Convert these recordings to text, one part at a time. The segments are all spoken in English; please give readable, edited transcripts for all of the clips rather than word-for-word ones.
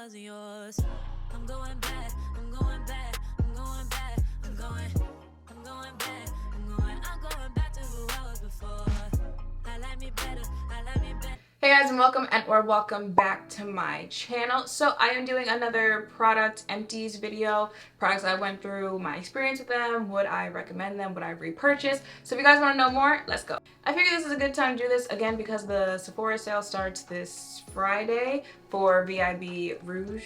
wasn't yours. I'm going back, I'm going back, I'm going back, I'm going back, I'm going back to who I was before. I like me better, I like me better. Hey guys, and welcome back to my channel. So I am doing another product empties video. Products I went through, my experience with them, would I recommend them, would I repurchase. So if you guys want to know more, let's go. I figure this is a good time to do this again because the Sephora sale starts this Friday for VIB Rouge.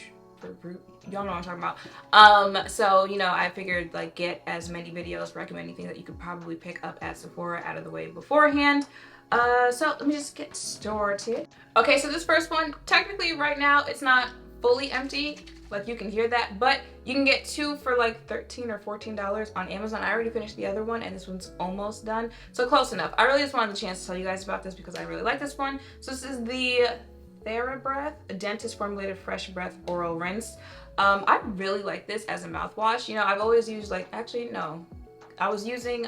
Y'all know what I'm talking about. So you know, I figured like get as many videos recommending things that you could probably pick up at Sephora out of the way beforehand. So let me just get started. Okay, so this first one, technically right now it's not fully empty, like you can hear that, but you can get two for like $13 or $14 on Amazon. I already finished the other one and this one's almost done, so close enough. I really just wanted the chance to tell you guys about this because I really like this one. So this is the Thera Breath, a dentist formulated fresh breath oral rinse. I really like this as a mouthwash. You know, I've always used like, actually no, I was using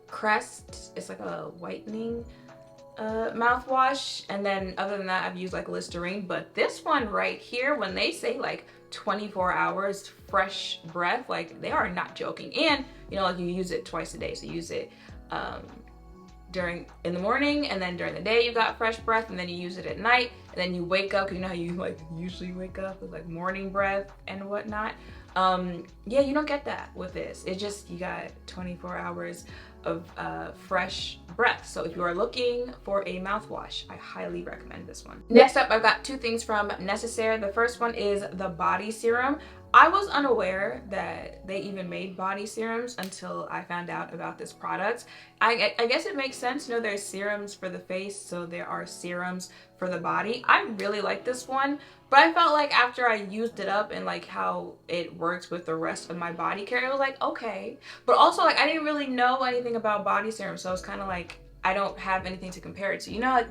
Crest. It's like a whitening mouthwash, and then other than that I've used like Listerine. But this one right here, when they say like 24 hours fresh breath, like they are not joking. And you know, like you use it twice a day, so you use it in the morning, and then during the day you got fresh breath, and then you use it at night, and then you wake up, you know how you like usually wake up with like morning breath and whatnot. Yeah, you don't get that with this. It just, you got 24 hours of fresh breath. So if you are looking for a mouthwash, I highly recommend this one. Next up, I've got two things from Necessaire. The first one is the body serum. I was unaware that they even made body serums until I found out about this product. I guess it makes sense, you know, there's serums for the face, so there are serums for the body. I really like this one, but I felt like after I used it up and like how it works with the rest of my body care, it was like, okay. But also like I didn't really know anything about body serum, so I was kind of like, I don't have anything to compare it to. You know, like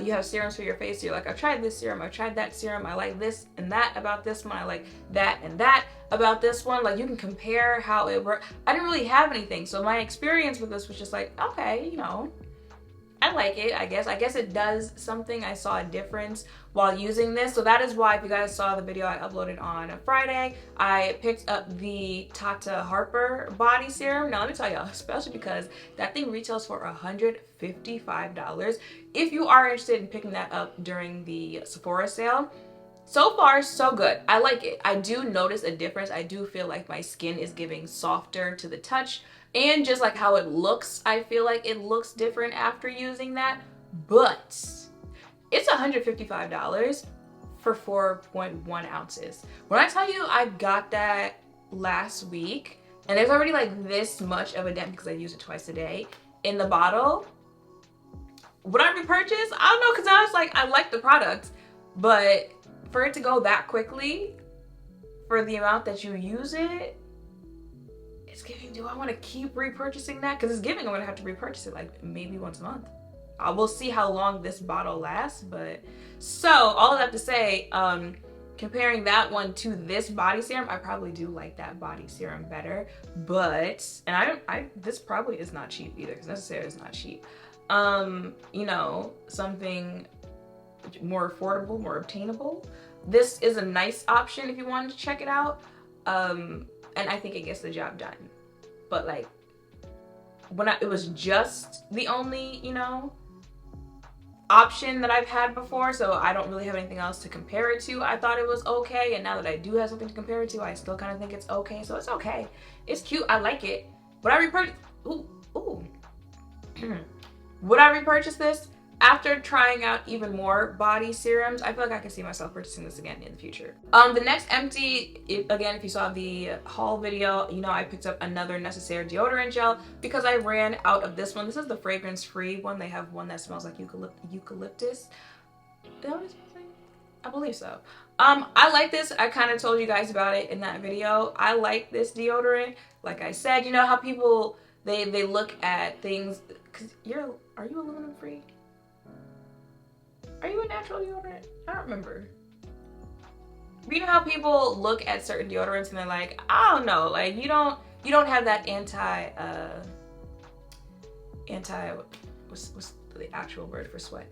you have serums for your face, so you're like, I've tried this serum, I've tried that serum, I like this and that about this one, I like that and that about this one. Like you can compare how it works. I didn't really have anything, so my experience with this was just like, okay, you know, I like it, I guess it does something. I saw a difference while using this. So that is why, if you guys saw the video I uploaded on a Friday, I picked up the Tata Harper body serum. Now let me tell y'all, especially because that thing retails for $155. If you are interested in picking that up during the Sephora sale, so far so good. I like it. I do notice a difference. I do feel like my skin is giving softer to the touch, and just like how it looks, I feel like it looks different after using that. But it's $155 for 4.1 ounces. When I tell you I got that last week, and there's already like this much of a dent because I use it twice a day in the bottle, would I repurchase? I don't know, because I was like, I like the product, but for it to go that quickly for the amount that you use it, it's giving, do I want to keep repurchasing that? Because it's giving I'm gonna have to repurchase it like maybe once a month. We'll see how long this bottle lasts. But so all of that to say, comparing that one to this body serum, I probably do like that body serum better. But, and this probably is not cheap either, because Necessaire is not cheap. You know, something more affordable, more obtainable. This is a nice option if you wanted to check it out. And I think it gets the job done. But like, it was just the only, you know, option that I've had before, so I don't really have anything else to compare it to. I thought it was okay, and now that I do have something to compare it to, I still kind of think it's okay. So it's okay. It's cute. I like it. Would I repurchase? Ooh. Would I repurchase this? After trying out even more body serums, I feel like I can see myself purchasing this again in the future. The next empty, again, if you saw the haul video, you know I picked up another Necessaire deodorant gel because I ran out of this one. This is the fragrance-free one. They have one that smells like eucalyptus. Is that what it smells like? I believe so. I like this. I kind of told you guys about it in that video. I like this deodorant. Like I said, you know how people, they look at things, because are you aluminum free? Are you a natural deodorant? I don't remember. You know how people look at certain deodorants and they're like, I don't know, like you don't have that anti what's the actual word for sweat?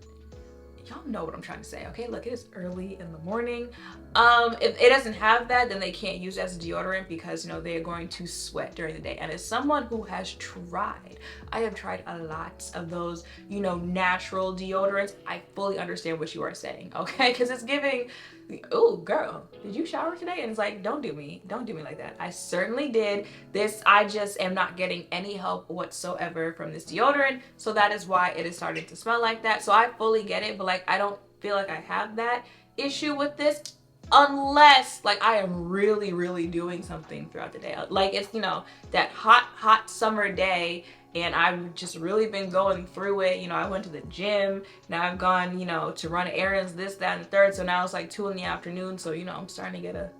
y'all know what I'm trying to say, okay? Look, it is early in the morning. If it doesn't have that, then they can't use it as a deodorant because, you know, they are going to sweat during the day. And as someone who has tried, I have tried a lot of those, you know, natural deodorants. I fully understand what you are saying, okay? Because it's giving, oh girl, did you shower today? And it's like, don't do me like that. I certainly did. This, I just am not getting any help whatsoever from this deodorant, so that is why it is starting to smell like that. So I fully get it, but like I don't feel like I have that issue with this unless like I am really doing something throughout the day. Like it's, you know, that hot summer day and I've just really been going through it. You know, I went to the gym, now I've gone, you know, to run errands, this, that, and the third. So now it's like 2 in the afternoon. So, you know, I'm starting to get a,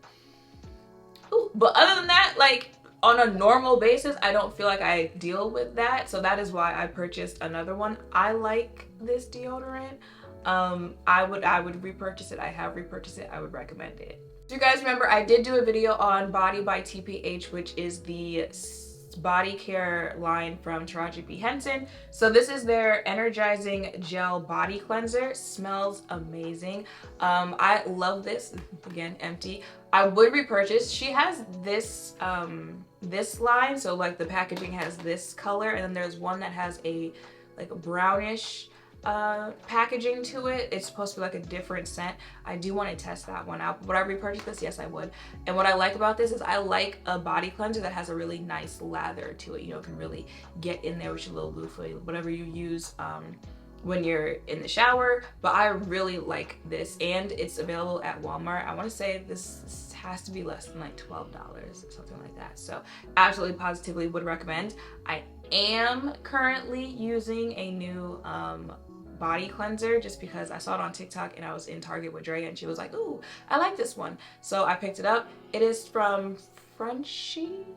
ooh. But other than that, like on a normal basis, I don't feel like I deal with that. So that is why I purchased another one. I like this deodorant. I would repurchase it. I have repurchased it. I would recommend it. So you guys remember I did do a video on Body by TPH, which is the body care line from Taraji P. Henson. So this is their energizing gel body cleanser. Smells amazing. I love this. Again, empty. I would repurchase. She has this this line, so like the packaging has this color, and then there's one that has a like a brownish packaging to it. It's supposed to be like a different scent. I do want to test that one out. Would I repurchase this? Yes, I would. And what I like about this is I like a body cleanser that has a really nice lather to it. You know, it can really get in there with your little loofah, whatever you use when you're in the shower. But I really like this, and it's available at Walmart. I want to say this has to be less than like $12, something like that. So absolutely positively would recommend. I am currently using a new body cleanser just because I saw it on TikTok and I was in Target with Drea and she was like, ooh, I like this one. So I picked it up. It is from Frenchie?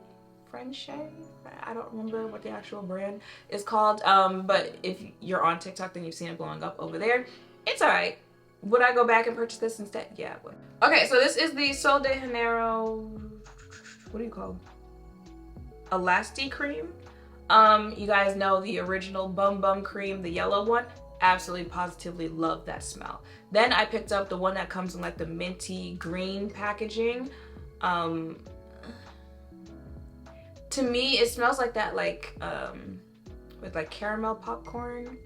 I don't remember what the actual brand is called. But if you're on TikTok, then you've seen it blowing up over there. It's all right. Would I go back and purchase this instead? Yeah, I would. Okay, so this is the Sol de Janeiro, what do you call it? Elasti cream. You guys know the original Bum Bum cream, the yellow one. Absolutely positively love that smell. Then I picked up the one that comes in like the minty green packaging. To me, it smells like that, like with like caramel popcorn.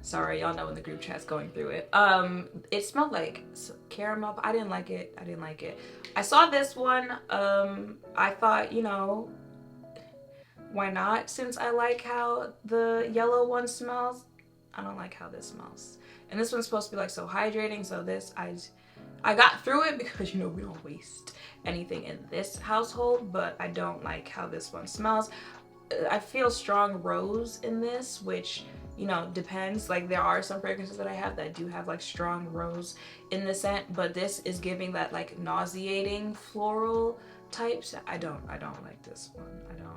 Sorry, y'all know when the group chat's going through it. It smelled like caramel. I didn't like it. I saw this one. I thought, you know, why not? Since I like how the yellow one smells, I don't like how this smells. And this one's supposed to be like so hydrating. So this, I got through it because, you know, we don't waste anything in this household, but I don't like how this one smells. I feel strong rose in this, which, you know, depends. Like there are some fragrances that I have that do have like strong rose in the scent, but this is giving that like nauseating floral types. I don't like this one. I don't.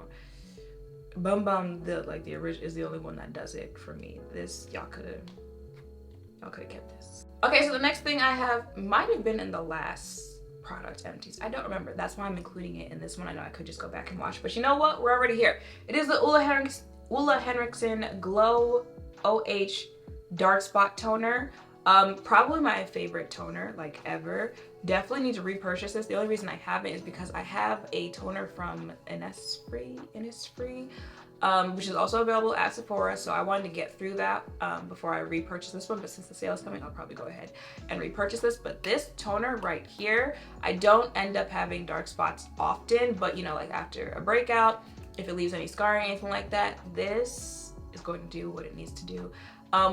Bum Bum, the original is the only one that does it for me. This, y'all could have kept this. Okay, so the next thing I have might have been in the last product, Empties. I don't remember. That's why I'm including it in this one. I know I could just go back and watch, but you know what? We're already here. It is the Ulla Henriksen Glow OH Dark Spot Toner. Probably my favorite toner like ever. Definitely need to repurchase this. The only reason I haven't is because I have a toner from Innisfree, which is also available at Sephora. So I wanted to get through that before I repurchase this one. But since the sale is coming, I'll probably go ahead and repurchase this. But this toner right here, I don't end up having dark spots often, but you know, like after a breakout, if it leaves any scarring or anything like that, this is going to do what it needs to do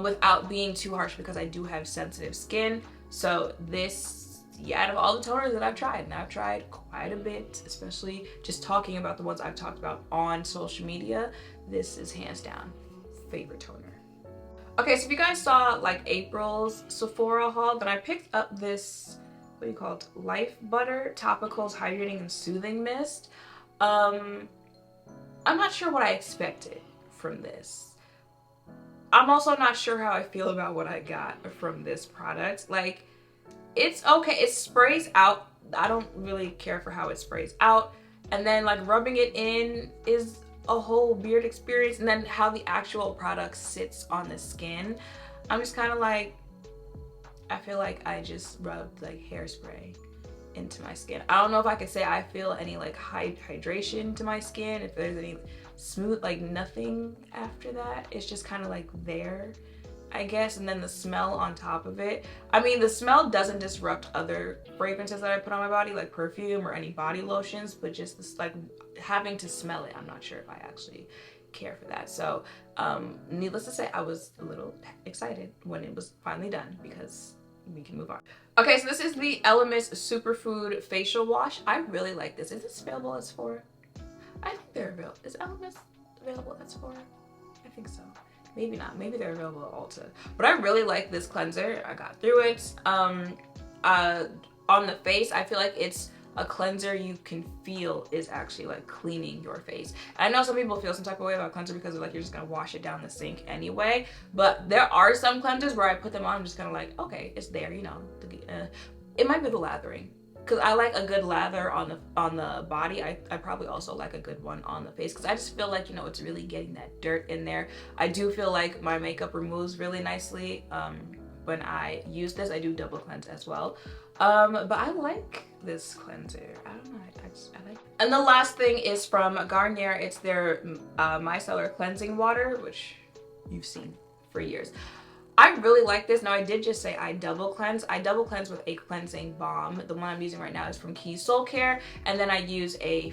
without being too harsh because I do have sensitive skin. So this, yeah, out of all the toners that I've tried, and I've tried quite a bit, especially just talking about the ones I've talked about on social media, this is hands down favorite toner. Okay, so if you guys saw like April's Sephora haul, then I picked up this, what do you call it? Life Butter Topicals Hydrating and Soothing Mist. I'm not sure what I expected from this. I'm also not sure how I feel about what I got from this product. Like, it's okay. It sprays out. I don't really care for how it sprays out. And then like rubbing it in is a whole weird experience. And then how the actual product sits on the skin, I'm just kind of like, I feel like I just rubbed like hairspray into my skin. I don't know if I could say I feel any like hydration to my skin, if there's any smooth, like nothing after that. It's just kind of like there, I guess. And then the smell on top of it, I mean, the smell doesn't disrupt other fragrances that I put on my body, like perfume or any body lotions, but just this like having to smell it, I'm not sure if I actually care for that. So needless to say, I was a little excited when it was finally done, because we can move on. Okay, so this is the Elemis Superfood Facial Wash. I really like this. Is this available as Sephora? I think they're available. Is Elemis available as Sephora? I think so. Maybe not. Maybe they're available at Ulta. But I really like this cleanser. I got through it. On the face, I feel like it's a cleanser you can feel is actually like cleaning your face. And I know some people feel some type of way about cleanser because they're like, you're just gonna wash it down the sink anyway. But there are some cleansers where I put them on, I'm just kind of like, okay, it's there, you know. It might be the lathering, because I like a good lather on the body. I probably also like a good one on the face, because I just feel like, you know, it's really getting that dirt in there. I do feel like my makeup removes really nicely. When I use this, I do double cleanse as well. But I like this cleanser. I don't know, I like it. And the last thing is from Garnier. It's their micellar cleansing water, which you've seen for years. I really like this. Now, I did just say I double cleanse. I double cleanse with a cleansing balm. The one I'm using right now is from Keys Soul Care, and then I use a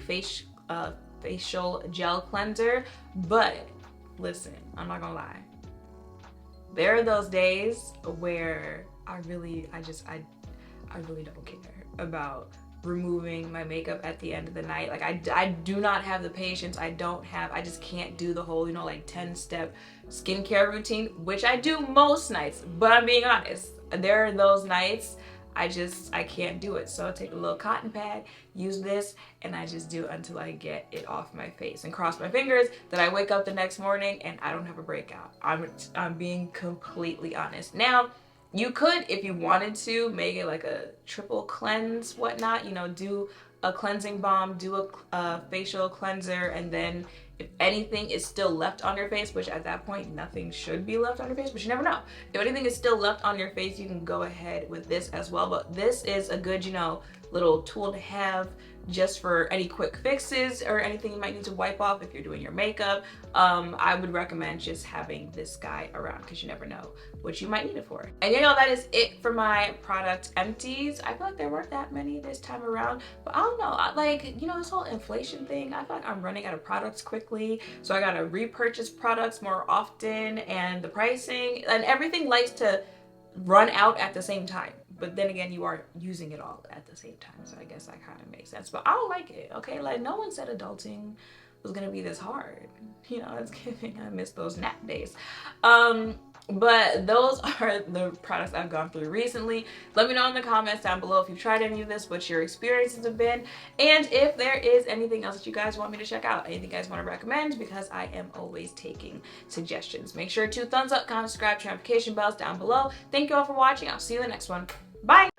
facial gel cleanser. But listen, I'm not gonna lie. There are those days where I really don't care about removing my makeup at the end of the night. Like I do not have the patience. I just can't do the whole, you know, like 10-step skincare routine, which I do most nights, but I'm being honest. There are those nights I can't do it. So I take a little cotton pad, use this, and I just do it until I get it off my face and cross my fingers that I wake up the next morning and I don't have a breakout. I'm being completely honest. Now, you could, if you wanted to, make it like a triple cleanse, whatnot, you know, do a cleansing balm, do a facial cleanser, and then if anything is still left on your face, which at that point, nothing should be left on your face, but you never know. If anything is still left on your face, you can go ahead with this as well. But this is a good, you know, little tool to have just for any quick fixes or anything you might need to wipe off if you're doing your makeup. I would recommend just having this guy around, because you never know what you might need it for. And you know, that is it for my product Empties. I feel like there weren't that many this time around, but I don't know, like, you know, this whole inflation thing, I feel like I'm running out of products quickly, so I gotta repurchase products more often, and the pricing and everything likes to run out at the same time. But then again, you are using it all at the same time, so I guess that kind of makes sense. But I don't like it, okay? Like, no one said adulting was gonna be this hard. You know, it's giving, I miss those nap days. But those are the products I've gone through recently. Let me know in the comments down below if you've tried any of this, what your experiences have been, and if there is anything else that you guys want me to check out, anything you guys want to recommend, because I am always taking suggestions. Make sure to thumbs up, comment, subscribe, turn notification bells down below. Thank you all for watching. I'll see you in the next one. Bye!